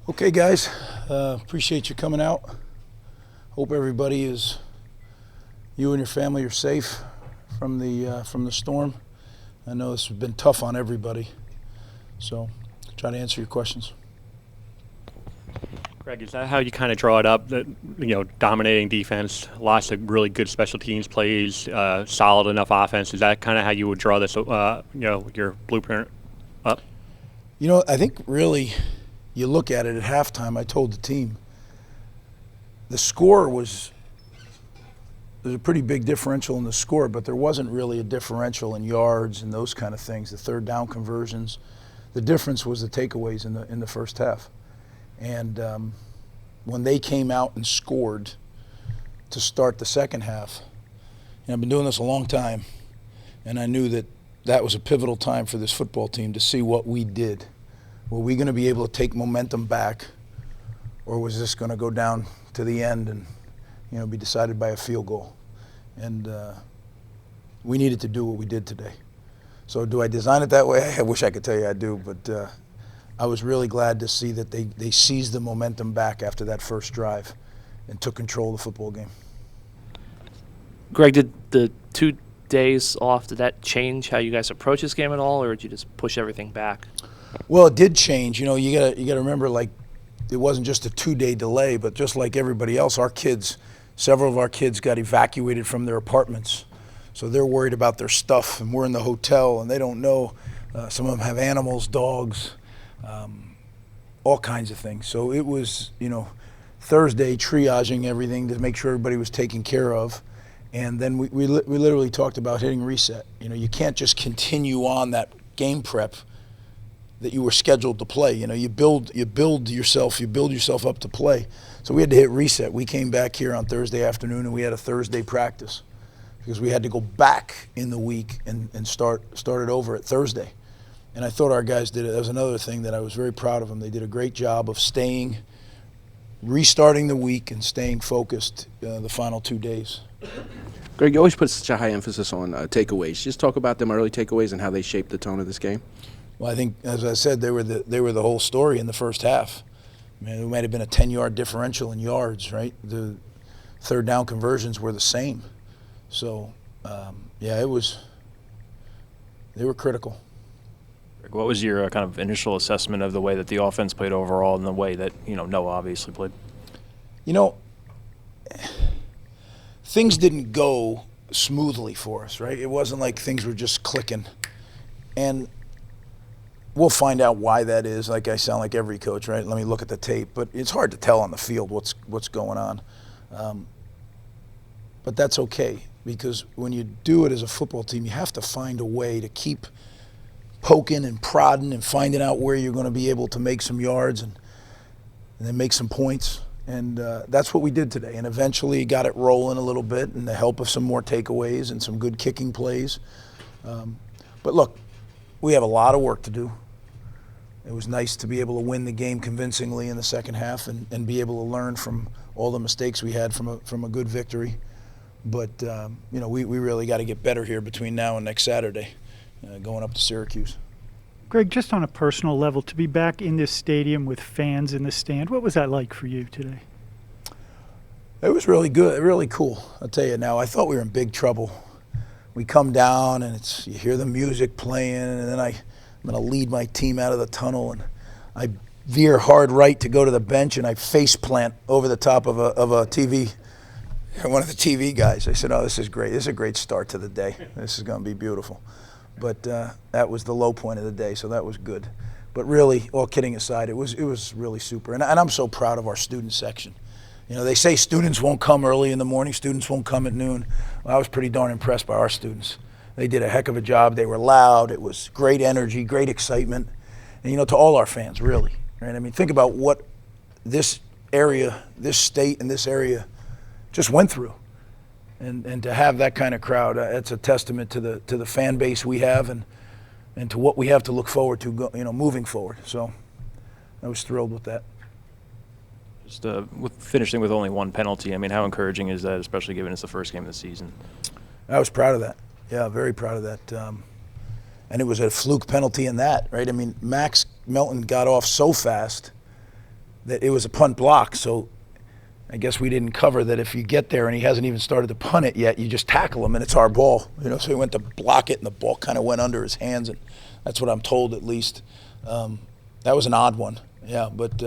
Okay, guys, appreciate you coming out. Hope everybody you and your family are safe from the storm. I know this has been tough on everybody, so try to answer your questions. Greg, is that how you kind of draw it up? That dominating defense, lots of really good special teams plays, solid enough offense. Is that kind of how you would draw this, your blueprint up? I think really, you look at it at halftime. I told the team, the score there's a pretty big differential in the score, but there wasn't really a differential in yards and those kind of things. The third down conversions, the difference was the takeaways in the first half. And when they came out and scored to start the second half, I've been doing this a long time, and I knew that was a pivotal time for this football team to see what we did. Were we going to be able to take momentum back, or was this going to go down to the end and be decided by a field goal? And we needed to do what we did today. So do I design it that way? I wish I could tell you I do, but I was really glad to see that they seized the momentum back after that first drive and took control of the football game. Greg, did the 2 days off, did that change how you guys approach this game at all, or did you just push everything back? Well, it did change. You gotta remember, like, it wasn't just a 2-day delay, but just like everybody else, several of our kids got evacuated from their apartments. So they're worried about their stuff, and we're in the hotel, and they don't know. Some of them have animals, dogs, all kinds of things. So it was, Thursday triaging everything to make sure everybody was taken care of. And then we literally talked about hitting reset. You can't just continue on that game prep that you were scheduled to play. You build yourself up to play. So we had to hit reset. We came back here on Thursday afternoon, and we had a Thursday practice because we had to go back in the week and start it over at Thursday. And I thought our guys did it. That was another thing that I was very proud of them. They did a great job of restarting the week and staying focused the final 2 days. Greg, you always put such a high emphasis on takeaways. Just talk about them early takeaways and how they shaped the tone of this game. Well, I think, as I said, they were the whole story in the first half. It might have been a 10-yard differential in yards, right? The third down conversions were the same. So, they were critical. What was your kind of initial assessment of the way that the offense played overall and the way that, Noah obviously played? Things didn't go smoothly for us, right? It wasn't like things were just clicking. And we'll find out why that is. Like, I sound like every coach, right? Let me look at the tape. But it's hard to tell on the field what's going on. But that's okay, because when you do it as a football team, you have to find a way to keep poking and prodding and finding out where you're going to be able to make some yards and then make some points. And that's what we did today. And eventually got it rolling a little bit, and the help of some more takeaways and some good kicking plays. But look, we have a lot of work to do. It was nice to be able to win the game convincingly in the second half and be able to learn from all the mistakes we had from a good victory. But, we really got to get better here between now and next Saturday, going up to Syracuse. Greg, just on a personal level, to be back in this stadium with fans in the stand, what was that like for you today? It was really good, really cool. I'll tell you now, I thought we were in big trouble. We come down and you hear the music playing, and then I'm going to lead my team out of the tunnel, and I veer hard right to go to the bench, and I face plant over the top of a TV, one of the TV guys. I said, "Oh, this is great. This is a great start to the day. This is going to be beautiful." But that was the low point of the day, so that was good. But really, all kidding aside, it was really super. And I'm so proud of our student section. They say students won't come early in the morning, students won't come at noon. Well, I was pretty darn impressed by our students. They did a heck of a job. They were loud. It was great energy, great excitement. And, to all our fans, really. Right? I mean, think about what this area, this state, and this area just went through. And to have that kind of crowd, it's a testament to the fan base we have and to what we have to look forward to, moving forward. So I was thrilled with that. Just with finishing with only one penalty, how encouraging is that, especially given it's the first game of the season? I was proud of that. Yeah, very proud of that. And it was a fluke penalty in that, right? Max Melton got off so fast that it was a punt block. So I guess we didn't cover that if you get there and he hasn't even started to punt it yet, you just tackle him and it's our ball. So he went to block it and the ball kind of went under his hands, and that's what I'm told at least. That was an odd one. Yeah, but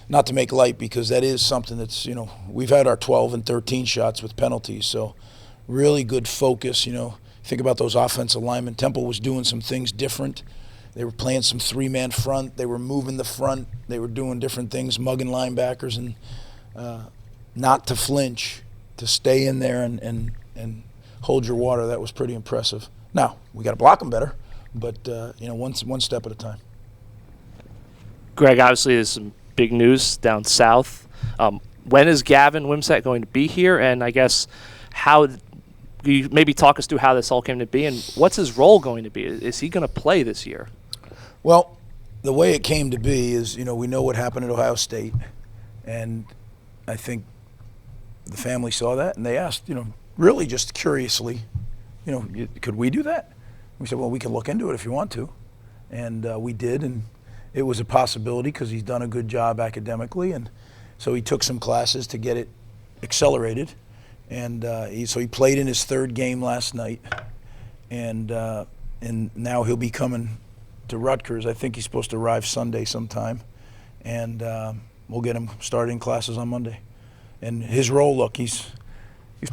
not to make light, because that is something that's, we've had our 12 and 13 shots with penalties, so really good focus. Think about those offensive linemen. Temple was doing some things different. They were playing some three-man front. They were moving the front. They were doing different things, mugging linebackers, and not to flinch, to stay in there and hold your water. That was pretty impressive. Now, we got to block them better, but one step at a time. Greg, obviously there's some big news down south. When is Gavin Wimsett going to be here? And I guess how you maybe talk us through how this all came to be, and what's his role going to be? Is he going to play this year? Well, the way it came to be is, we know what happened at Ohio State, and I think the family saw that and they asked, really just curiously, could we do that? We said, well, we can look into it if you want to, and we did, and it was a possibility because he's done a good job academically, and so he took some classes to get it accelerated, and so he played in his third game last night, and now he'll be coming to Rutgers. I think he's supposed to arrive Sunday sometime, and we'll get him started in classes on Monday. And his role, look, he's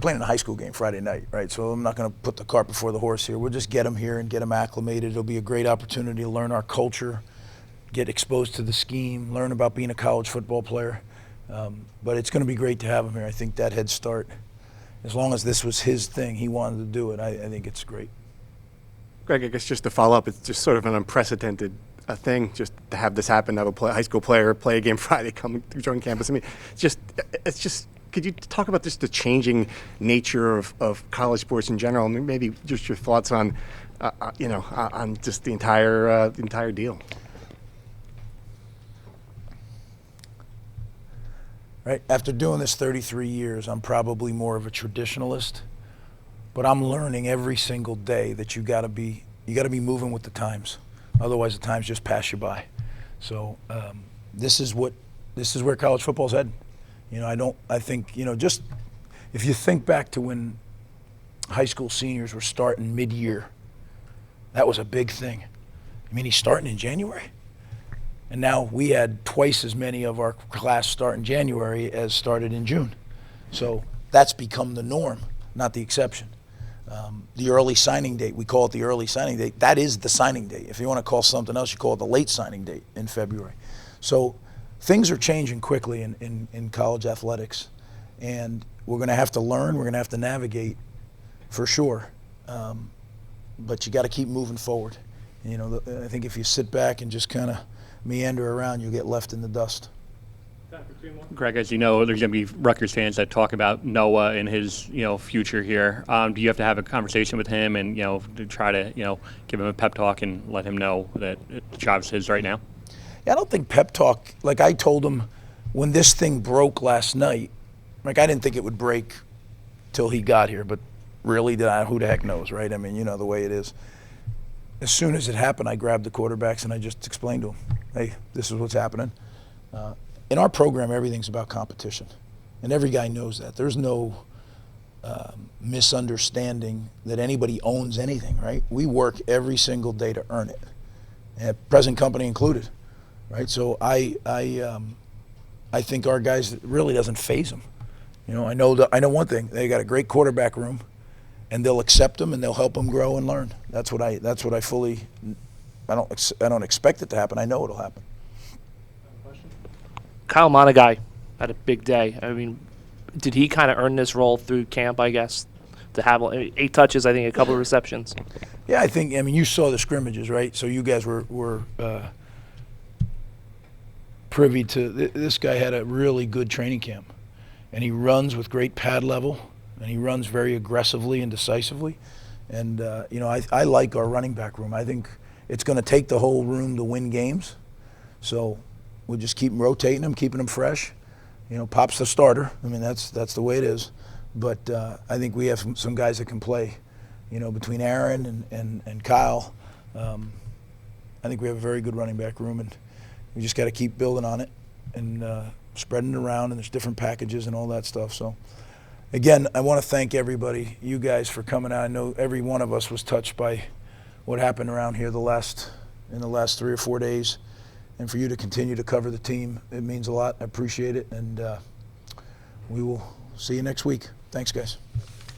playing in a high school game Friday night, right? So I'm not going to put the cart before the horse here. We'll just get him here and get him acclimated. It'll be a great opportunity to learn our culture, get exposed to the scheme, learn about being a college football player. But it's going to be great to have him here. I think that head start, as long as this was his thing, he wanted to do it, I think it's great. Greg, I guess just to follow up, it's just sort of an unprecedented thing just to have this happen, to have a high school player play a game Friday, come join campus. I mean, it's just, could you talk about just the changing nature of college sports in general? I mean, maybe just your thoughts on, on just the entire deal. Right. After doing this 33 years, I'm probably more of a traditionalist, but I'm learning every single day that you got to be moving with the times. Otherwise, the times just pass you by. So this is where college football's headed. I think just if you think back to when high school seniors were starting mid-year, that was a big thing. I mean, he's starting in January. And now we had twice as many of our class start in January as started in June. So that's become the norm, not the exception. The early signing date, we call it the early signing date. That is the signing date. If you want to call something else, you call it the late signing date in February. So things are changing quickly in college athletics. And we're going to have to learn. We're going to have to navigate for sure. But you got to keep moving forward. I think if you sit back and just kind of meander around, you'll get left in the dust. Greg, as you know, there's going to be Rutgers fans that talk about Noah and his, future here. Do you have to have a conversation with him and, to try to, give him a pep talk and let him know that the job's his right now? Yeah, I don't think pep talk, like I told him when this thing broke last night, like I didn't think it would break till he got here, but really, who the heck knows, right? I mean, the way it is. As soon as it happened, I grabbed the quarterbacks and I just explained to them, hey, this is what's happening. In our program, everything's about competition, and every guy knows that. There's no misunderstanding that anybody owns anything, right? We work every single day to earn it, and present company included, right? So I think our guys, it really doesn't faze them. I know one thing: they got a great quarterback room, and they'll accept them and they'll help them grow and learn. That's what I fully. I don't expect it to happen. I know it'll happen. Kyle Monagai had a big day. I mean, did he kind of earn this role through camp, I guess, to have 8 touches, I think, a couple of receptions? Yeah, you saw the scrimmages, right? So you guys were privy to this guy had a really good training camp, and he runs with great pad level, and he runs very aggressively and decisively. And, I like our running back room. I think it's going to take the whole room to win games. So we'll just keep rotating them, keeping them fresh. Pop's the starter. I mean, that's the way it is. But I think we have some guys that can play, between Aaron and Kyle. I think we have a very good running back room, and we just got to keep building on it. and spreading it around, and there's different packages and all that stuff. So again, I want to thank everybody, you guys, for coming out. I know every one of us was touched by what happened around here in the last 3 or 4 days, and for you to continue to cover the team, it means a lot. I appreciate it, and we will see you next week. Thanks, guys.